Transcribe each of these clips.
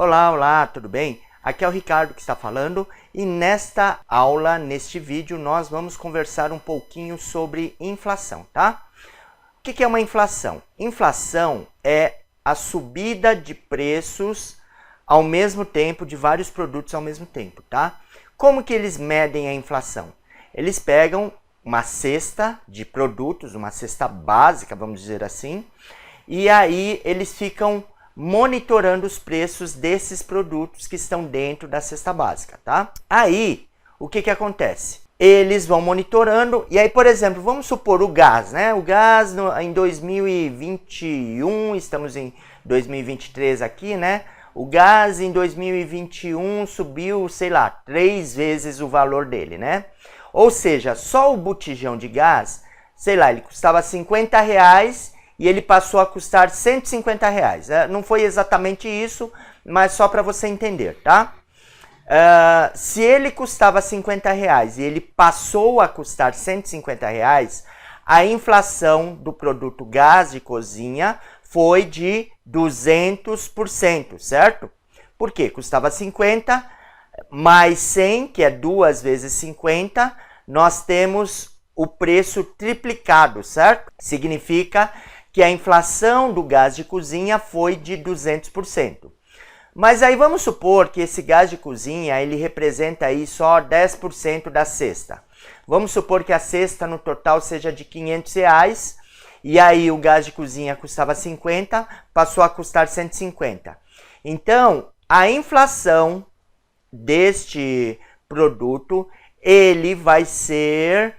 Olá, olá, tudo bem? Aqui é o Ricardo que está falando e nesta aula, neste vídeo, nós vamos conversar um pouquinho sobre inflação, tá? O que é uma inflação? Inflação é a subida de preços ao mesmo tempo, de vários produtos ao mesmo tempo, tá? Como que eles medem a inflação? Eles pegam uma cesta de produtos, uma cesta básica, vamos dizer assim, e aí eles ficam monitorando os preços desses produtos que estão dentro da cesta básica, tá? Aí, o que acontece? Eles vão monitorando, e aí, por exemplo, vamos supor o gás, né? O gás em 2021, estamos em 2023 aqui, né? O gás em 2021 subiu, sei lá, 3 vezes o valor dele, né? Ou seja, só o botijão de gás, sei lá, ele custava R$50 e ele passou a custar R$150. Não foi exatamente isso, mas só para você entender, tá? Se ele custava R$50 e ele passou a custar R$150, a inflação do produto gás de cozinha foi de 200%, certo? Por quê? Custava 50 mais 100, que é 2 vezes 50, nós temos o preço triplicado, certo? Significa que a inflação do gás de cozinha foi de 200%. Mas aí vamos supor que esse gás de cozinha, ele representa aí só 10% da cesta. Vamos supor que a cesta no total seja de R$500, e aí o gás de cozinha custava 50, passou a custar 150. Então, a inflação deste produto, ele vai ser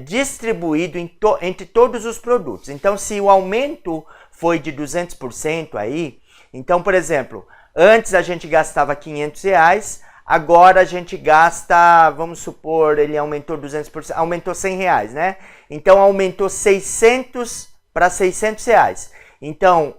distribuído entre todos os produtos. Então, se o aumento foi de 200% aí, então, por exemplo, antes a gente gastava R$500, agora a gente gasta, vamos supor, ele aumentou 200%, aumentou R$100, né? Então, aumentou 600 para R$600. Então,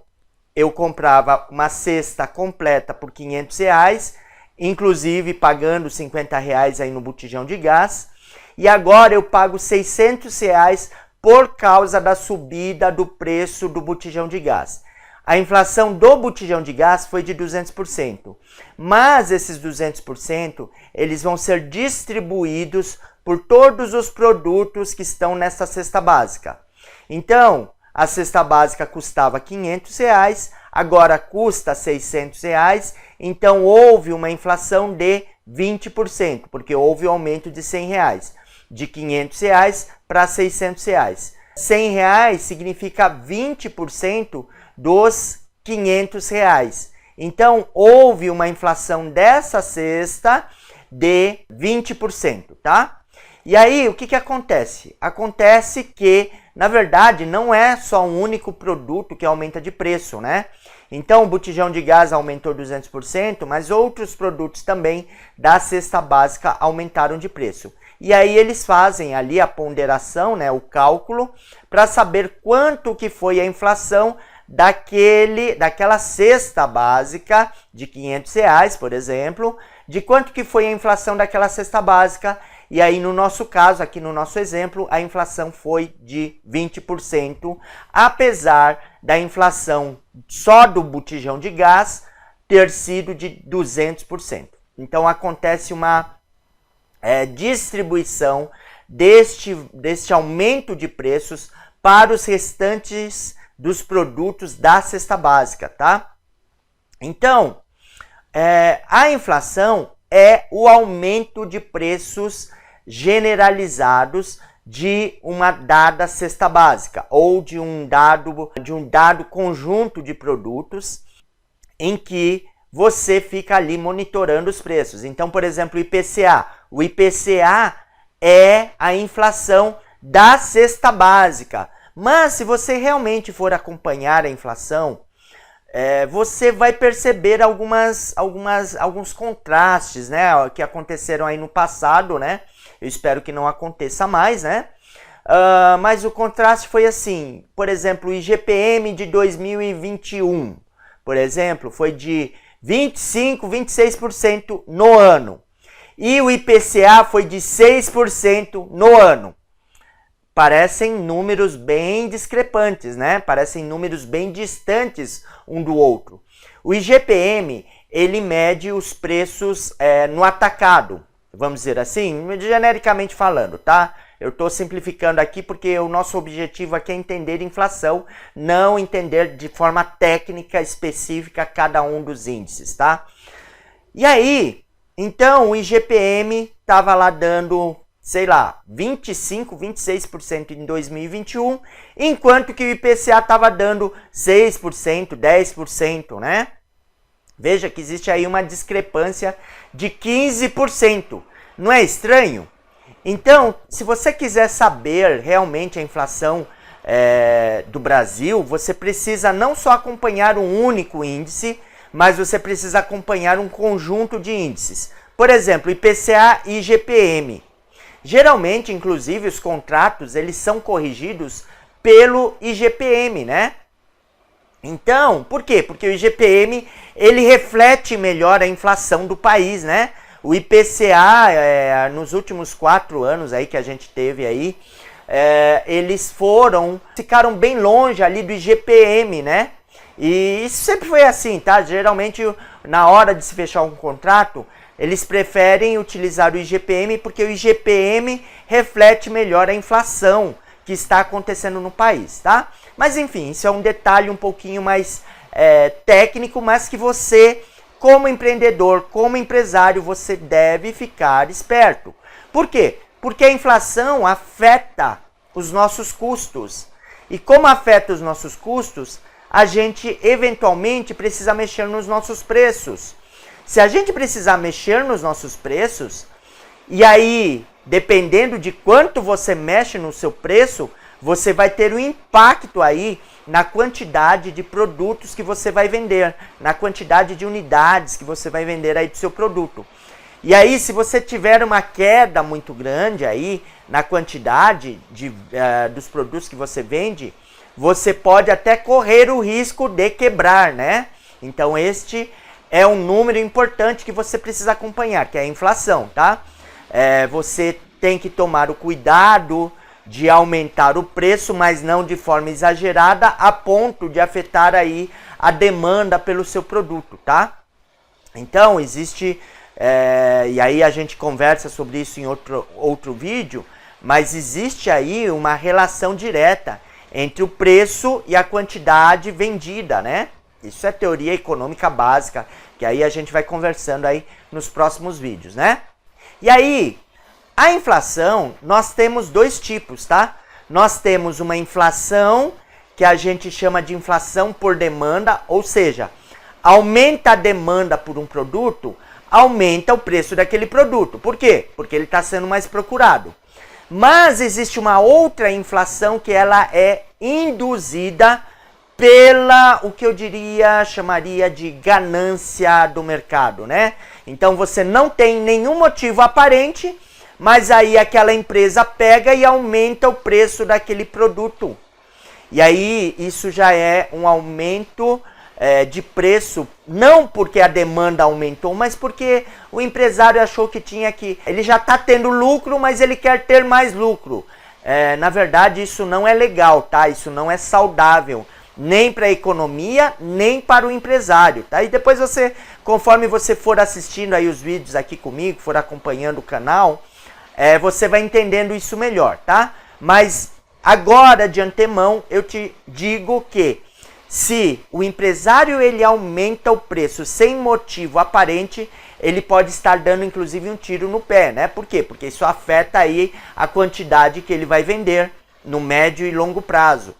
eu comprava uma cesta completa por R$500, inclusive pagando R$50 aí no botijão de gás. E agora eu pago R$600 por causa da subida do preço do botijão de gás. A inflação do botijão de gás foi de 200%, mas esses 200% eles vão ser distribuídos por todos os produtos que estão nessa cesta básica. Então, a cesta básica custava R$500, agora custa R$600, então houve uma inflação de 20%, porque houve um aumento de R$100, de R$500 para R$600. R$100 significa 20% dos R$500. Então, houve uma inflação dessa cesta de 20%, tá? E aí, o que acontece? Acontece que, na verdade, não é só um único produto que aumenta de preço, né? Então, o botijão de gás aumentou 200%, mas outros produtos também da cesta básica aumentaram de preço. E aí eles fazem ali a ponderação, né, o cálculo, para saber quanto que foi a inflação daquela cesta básica de R$500, por exemplo, de quanto que foi a inflação daquela cesta básica. E aí, no nosso caso, aqui no nosso exemplo, a inflação foi de 20%, apesar da inflação só do botijão de gás ter sido de 200%. Então, acontece uma distribuição deste aumento de preços para os restantes dos produtos da cesta básica, tá? Então, a inflação é o aumento de preços generalizados de uma dada cesta básica ou de um dado conjunto de produtos em que você fica ali monitorando os preços. Então, por exemplo, o IPCA. O IPCA é a inflação da cesta básica. Mas se você realmente for acompanhar a inflação, você vai perceber alguns contrastes, né, que aconteceram aí no passado, né? Eu espero que não aconteça mais, né? Mas o contraste foi assim, por exemplo, o IGPM de 2021, por exemplo, foi de 25, 26% no ano. E o IPCA foi de 6% no ano. Parecem números bem discrepantes, né? Parecem números bem distantes um do outro. O IGPM, ele mede os preços no atacado, vamos dizer assim, genericamente falando, tá? Eu estou simplificando aqui porque o nosso objetivo aqui é entender inflação, não entender de forma técnica específica cada um dos índices, tá? E aí, então o IGPM estava lá dando, sei lá, 25, 26% em 2021, enquanto que o IPCA estava dando 6%, 10%, né? Veja que existe aí uma discrepância de 15%. Não é estranho? Então, se você quiser saber realmente a inflação do Brasil, você precisa não só acompanhar um único índice, mas você precisa acompanhar um conjunto de índices. Por exemplo, IPCA e IGPM. Geralmente, inclusive, os contratos eles são corrigidos pelo IGPM, né? Então, por quê? Porque o IGPM ele reflete melhor a inflação do país, né? O IPCA, nos últimos 4 anos aí que a gente teve aí, eles ficaram bem longe ali do IGPM, né? E isso sempre foi assim, tá? Geralmente, na hora de se fechar um contrato, eles preferem utilizar o IGPM porque o IGPM reflete melhor a inflação que está acontecendo no país, tá? Mas enfim, isso é um detalhe um pouquinho mais técnico, mas que você, como empreendedor, como empresário, você deve ficar esperto. Por quê? Porque a inflação afeta os nossos custos. E como afeta os nossos custos, a gente eventualmente precisa mexer nos nossos preços. Se a gente precisar mexer nos nossos preços, e aí, dependendo de quanto você mexe no seu preço, você vai ter um impacto aí na quantidade de produtos que você vai vender, na quantidade de unidades que você vai vender aí do seu produto. E aí, se você tiver uma queda muito grande aí na quantidade dos produtos que você vende, você pode até correr o risco de quebrar, né? Então, este é um número importante que você precisa acompanhar, que é a inflação, tá? Você tem que tomar o cuidado de aumentar o preço, mas não de forma exagerada, a ponto de afetar aí a demanda pelo seu produto, tá? Então, existe, e aí a gente conversa sobre isso em outro vídeo, mas existe aí uma relação direta entre o preço e a quantidade vendida, né? Isso é teoria econômica básica, que aí a gente vai conversando aí nos próximos vídeos, né? E aí, a inflação, nós temos 2 tipos, tá? Nós temos uma inflação que a gente chama de inflação por demanda, ou seja, aumenta a demanda por um produto, aumenta o preço daquele produto. Por quê? Porque ele está sendo mais procurado. Mas existe uma outra inflação que ela é induzida pela, o que eu chamaria de ganância do mercado, né? Então você não tem nenhum motivo aparente, mas aí aquela empresa pega e aumenta o preço daquele produto. E aí isso já é um aumento de preço, não porque a demanda aumentou, mas porque o empresário achou que ele já está tendo lucro, mas ele quer ter mais lucro. Na verdade, isso não é legal, tá? Isso não é saudável, nem para a economia, nem para o empresário, tá? E depois você, conforme você for assistindo aí os vídeos aqui comigo, for acompanhando o canal, você vai entendendo isso melhor, tá? Mas agora, de antemão, eu te digo que se o empresário ele aumenta o preço sem motivo aparente, ele pode estar dando inclusive um tiro no pé, né? Por quê? Porque isso afeta aí a quantidade que ele vai vender no médio e longo prazo.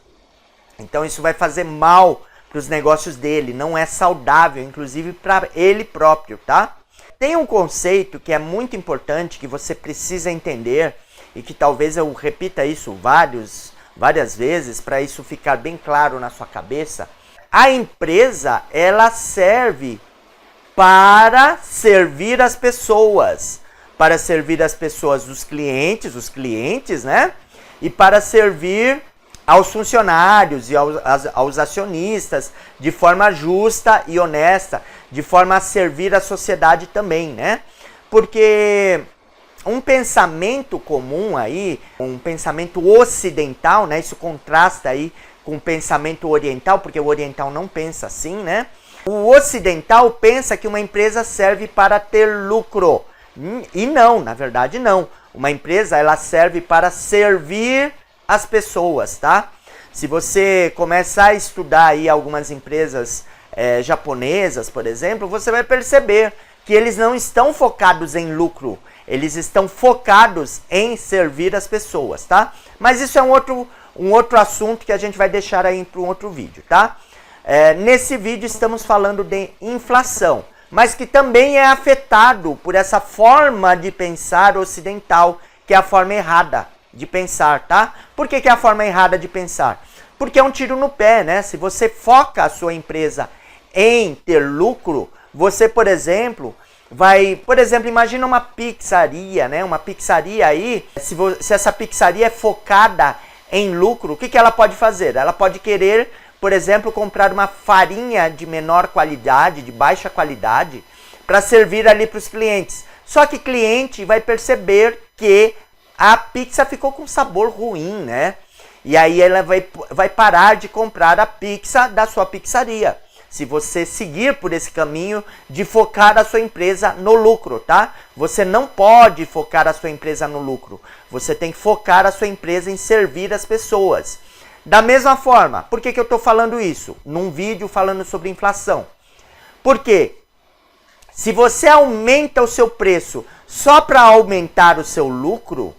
Então isso vai fazer mal para os negócios dele, não é saudável, inclusive para ele próprio, tá? Tem um conceito que é muito importante, que você precisa entender, e que talvez eu repita isso várias vezes, para isso ficar bem claro na sua cabeça. A empresa, ela serve para servir as pessoas, os clientes, né? E para servir aos funcionários e aos acionistas de forma justa e honesta, de forma a servir a sociedade também, né? Porque um pensamento comum aí, um pensamento ocidental, né? Isso contrasta aí com o pensamento oriental, porque o oriental não pensa assim, né? O ocidental pensa que uma empresa serve para ter lucro. E não, na verdade não. Uma empresa, ela serve para servir as pessoas, tá? Se você começar a estudar aí algumas empresas japonesas, por exemplo, você vai perceber que eles não estão focados em lucro. Eles estão focados em servir as pessoas, tá? Mas isso é um outro assunto que a gente vai deixar aí para um outro vídeo, tá? Nesse vídeo estamos falando de inflação, mas que também é afetado por essa forma de pensar ocidental, que é a forma errada de pensar, tá? Por que é a forma errada de pensar? Porque é um tiro no pé, né? Se você foca a sua empresa em ter lucro, você, por exemplo, imagina uma pizzaria, né? Uma pizzaria aí, se essa pizzaria é focada em lucro, o que ela pode fazer? Ela pode querer, por exemplo, comprar uma farinha de menor qualidade, de baixa qualidade, para servir ali para os clientes. Só que o cliente vai perceber que a pizza ficou com sabor ruim, né? E aí ela vai parar de comprar a pizza da sua pizzaria. Se você seguir por esse caminho de focar a sua empresa no lucro, tá? Você não pode focar a sua empresa no lucro. Você tem que focar a sua empresa em servir as pessoas. Da mesma forma, por que eu estou falando isso? Num vídeo falando sobre inflação. Porque se você aumenta o seu preço só para aumentar o seu lucro,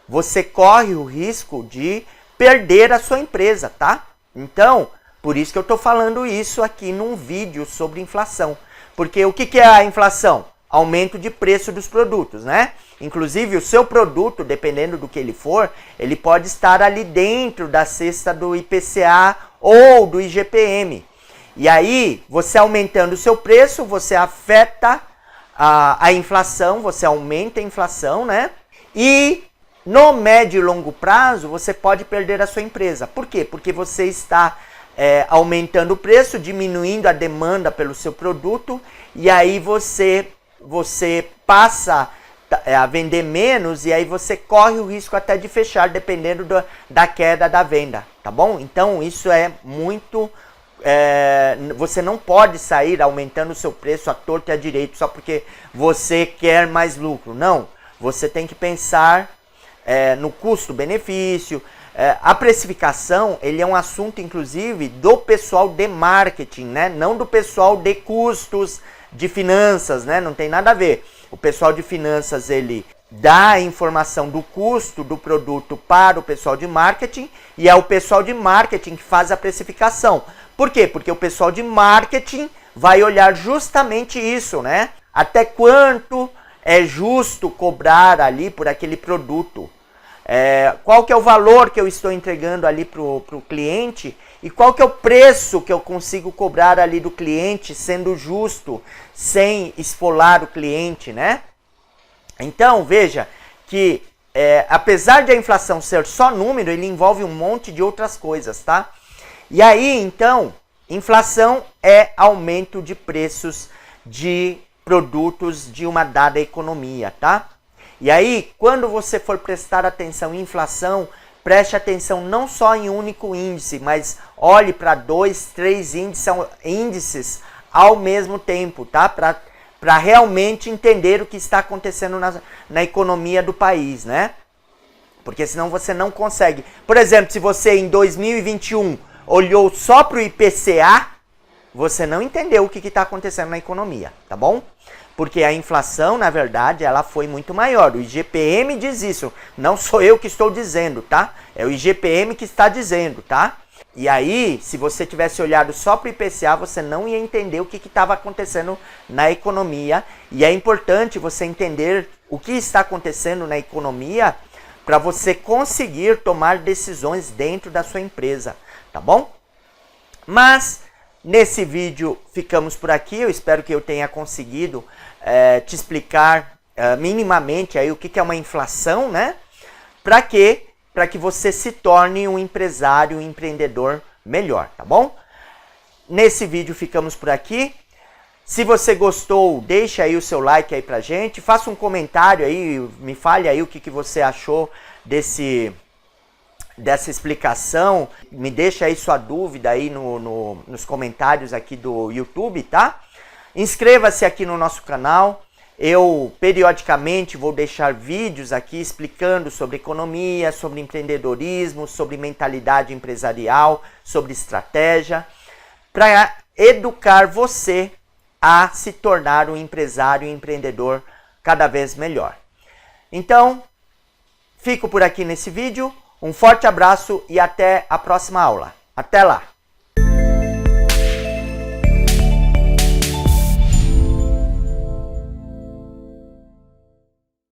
você corre o risco de perder a sua empresa, tá? Então, por isso que eu estou falando isso aqui num vídeo sobre inflação. Porque o que é a inflação? Aumento de preço dos produtos, né? Inclusive, o seu produto, dependendo do que ele for, ele pode estar ali dentro da cesta do IPCA ou do IGPM. E aí, você aumentando o seu preço, você afeta a inflação, você aumenta a inflação, né? E no médio e longo prazo, você pode perder a sua empresa. Por quê? Porque você está aumentando o preço, diminuindo a demanda pelo seu produto, e aí você passa a vender menos, e aí você corre o risco até de fechar, dependendo da queda da venda, tá bom? Então isso é muito... você não pode sair aumentando o seu preço à torta e à direita só porque você quer mais lucro. Não, você tem que pensar no custo-benefício. A precificação, ele é um assunto, inclusive, do pessoal de marketing, né? Não do pessoal de custos, de finanças, né? Não tem nada a ver. O pessoal de finanças, ele dá a informação do custo do produto para o pessoal de marketing, e é o pessoal de marketing que faz a precificação. Por quê? Porque o pessoal de marketing vai olhar justamente isso, né? Até quanto é justo cobrar ali por aquele produto. Qual que é o valor que eu estou entregando ali para o cliente e qual que é o preço que eu consigo cobrar ali do cliente sendo justo, sem esfolar o cliente, né? Então, veja que apesar de a inflação ser só número, ele envolve um monte de outras coisas, tá? E aí, então, inflação é aumento de preços de produtos de uma dada economia, tá? E aí, quando você for prestar atenção em inflação, preste atenção não só em um único índice, mas olhe para 2, 3 índices ao mesmo tempo, tá? Para realmente entender o que está acontecendo na economia do país, né? Porque senão você não consegue. Por exemplo, se você em 2021 olhou só para o IPCA, você não entendeu o que está acontecendo na economia, tá bom? Porque a inflação, na verdade, ela foi muito maior. O IGPM diz isso, não sou eu que estou dizendo, tá? É o IGPM que está dizendo, tá? E aí, se você tivesse olhado só para o IPCA, você não ia entender o que estava acontecendo na economia. E é importante você entender o que está acontecendo na economia para você conseguir tomar decisões dentro da sua empresa, tá bom? Mas nesse vídeo ficamos por aqui. Eu espero que eu tenha conseguido te explicar minimamente aí o que é uma inflação, né? Para quê? Para que você se torne um empresário, um empreendedor melhor, tá bom? Nesse vídeo ficamos por aqui. Se você gostou, deixa aí o seu like aí pra gente, faça um comentário aí, me fale aí o que você achou desse dessa explicação, me deixa aí sua dúvida aí nos comentários aqui do YouTube, tá? Inscreva-se aqui no nosso canal. Eu periodicamente vou deixar vídeos aqui explicando sobre economia, sobre empreendedorismo, sobre mentalidade empresarial, sobre estratégia, para educar você a se tornar um empresário e empreendedor cada vez melhor. Então, fico por aqui nesse vídeo. Um forte abraço e até a próxima aula. Até lá!